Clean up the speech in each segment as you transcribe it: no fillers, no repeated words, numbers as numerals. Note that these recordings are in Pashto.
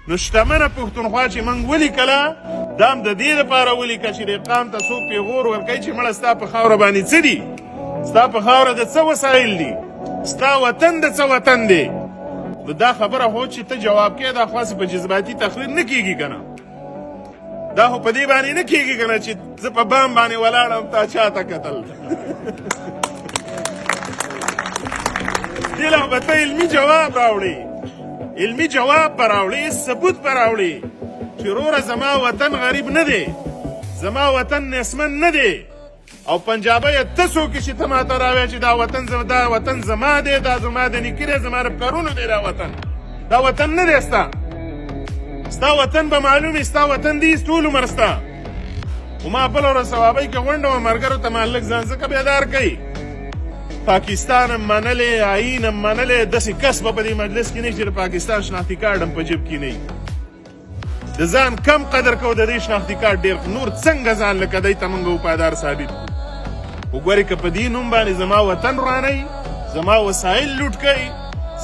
نو شتمنه پښتونخوا چې موږ ولیکله دا هم د دې دپاره ولیکه چې دې قام ته څوک پیغور ورکوي چې مړه ستا په خاوره باندې څه دي، ستا په خاوره د څه وسایل دي، ستا وطن د څه وطن دی. نو دا خبره خو چې ته جواب کوې دا خاص په جذباتي تقریر نه کېږي که نه، دا خو په دې باندې نه کېږي که نه چې زه په بام باندې ولاړم تا چا ته کتل. دې له به ته علمي جواب راوړې، علمي جواب به راوړې، ثبوت به راوړې چې وروره زما وطن غریب نه دی، زما وطن نیستمن نه دی. او پنجابی ته څوک چې ته ماته راوایې چې دا وطن زما دی، دا زما د نیکه دی، زما د پلرونو دی دا وطن، دا وطن نه دی ستا. ستا وطن به معلوم ستا وطن دی ټول عمر ستا. خو ما بله ورځ ثوابۍ کې غونډه وه ملګرو ته ما لږ ځان ځکه بیدار کوي. پاکستان هم منلی، آیین هم منلی، داسې کس به په دې مجلس کې نه چې د پاکستان شناختي کارډ هم په جیب کې نه وي. د ځان کم قدر کو، د دې شناختي کارډ ډېر نور څنګه ځان لکه دی ته موږ وفادار ثابت کړو. وګورئ که په دې نوم باندې زما وطن ورانوي، زما وسایل لوټ کوي،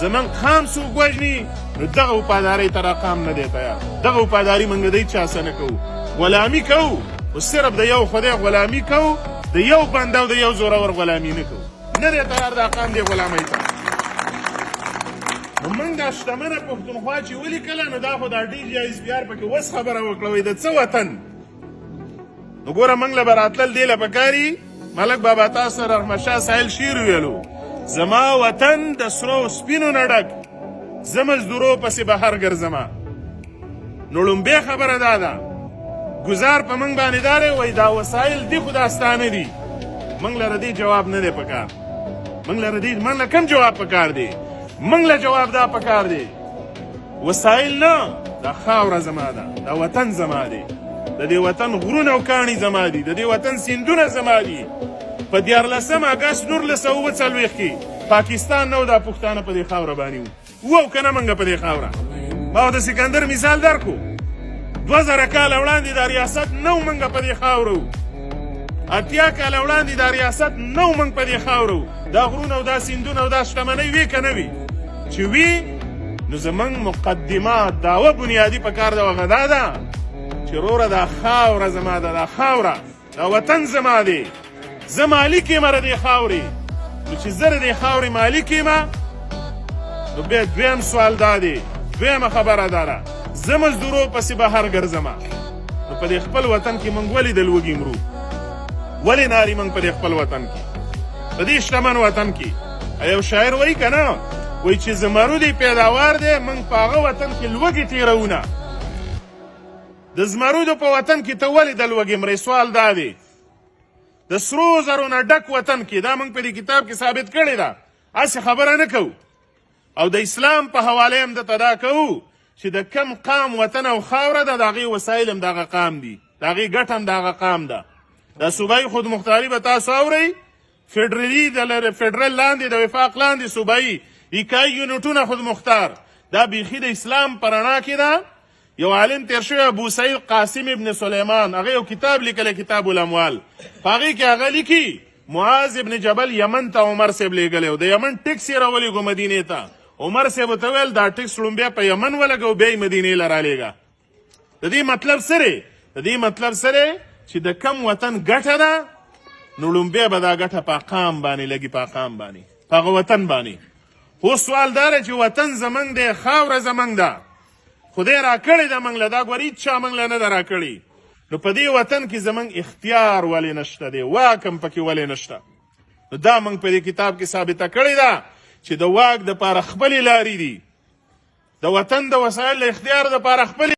زموږ قام څوک وژني، نو دغه وفادارۍ ته را قام نه دی تیار. دغه وفاداري موږ د هېچا څه نه کوو، غلامي کوو، خو صرف د یو خدای غلامي کوو، د یو بنده او د یو زورور غلامي نه کوو. نه دی تیار دا قام دی غلامۍ ته. نو موږ دا شتمنه پښتونخوا چې ولیکله نو دا خو دا DGISPR پکې اوس خبره وکړه وایي د څه وطن. نو ګوره موږ له به راتلل دې له پکاري ملک بابا تا سره رحمتشاه سایل شعر ویلو، زما وطن د سرو سپینو نه ډک، زه مزدورو پسې بهر ګرځمه. نو لومبۍ خبره دا ده ګزار په موږ باندې دا دی وایي دا وسایل دي خو دا ستا نه دي. موږ لره دې جواب نه دی پکار، موږ له کوم جواب پکار دی؟ موږ له جواب دا پکار دی وسایل نه، دا خاوره زما ده، دا وطن زما دی، د دې وطن غرونه او کاڼي زما دي، د دې وطن سیندونه زما دي. په 14 اګست 1940 کې پاکستان نه و، دا پښتانه په دې خاوره باندې وو او که نه موږ په دې خاوره. ما د سکندر مثال درکو، 2000 کاله وړاندې دا ریاست نه و موږ په دې خاوره وو، 80 کاله وړاندې دا ریاست نه و موږ په دې خاوره وو. دا غرونه او دا سیندونه او دا شتمنۍ وي که نه وي؟ چې وي نو زموږ مقدمات دعوه بنیادي پکار ده هغه دا ده چې وروره دا خاوره زما ده، دا خاوره دا وطن زما دی، زه مالک یم د دې خاورې. نو چې زه د دې خاورې مالک یم نو بیا دویم سوال دا دی، دویمه خبره دا ده زه مزدورو پسې بهر ګرځمه. نو په دې خپل وطن کې موږ ولې د لوږې مرو؟ ولې ناري موږ په دې خپل وطن کې، په دې شتمن وطن کې؟ یو شاعر وایي که نه، وایي چې زمرودی پیداوار دی موږ په هغه وطن کې لوږې تېروونه. د زمرودو په وطن کې ته ولې د لوږې مرې؟ سوال دا دی. د سرو زرو نه ډک وطن کې، دا موږ په دې کتاب کې ثابت کړې ده، هسې خبره نه کوو. او د اسلام په حواله هم درته دا کوو چې د کم قام وطن او خاوره ده د هغې وسایل هم د هغه قام دي، د هغې ګټه هم د هغه قام ده. دا صوبایي خودمختاري به تاسو اورئ، فیډرل لاندې د وفاق لاندې صوبایي ایکایي یونټونه خودمختار، دا بیخي د اسلام په رڼا کې ده. یو عالم تیر شوی ابو سعید قاسم ابن سلیمان، هغه یو کتاب لیکلی کتاب الاموال، په هغې کې هغه لیکي معاذ ابن جبل یمن ته عمر صاحب لیږلی و، د یمن ټکس یې راولېږو مدینې ته. عمر صاحب ورته ویل دا ټکس لومبیا په یمن ولګو بیا یې مدینې له رالیږه. د دې مطلب څه دی؟ د دې مطلب څه دی چې د کم وطن ګټه ده نو لومبیا به دا ګټه په قام باندې لګي، په قام باندې، په هغه وطن باندې. خو سوال دا دی چې وطن زموږ دی، خاوره زموږ ده، خدای راکړې ده موږ له، دا ګورې هېچا موږ له نه ده راکړې. نو په دې وطن کې زموږ اختیار ولې نشته دی، واک هم پکې ولې نشته؟ نو دا موږ په دې کتاب کې ثابته کړې ده چې د واک دپاره خپلې لارې دي، د وطن د وسایل د اختیار دپاره خپلې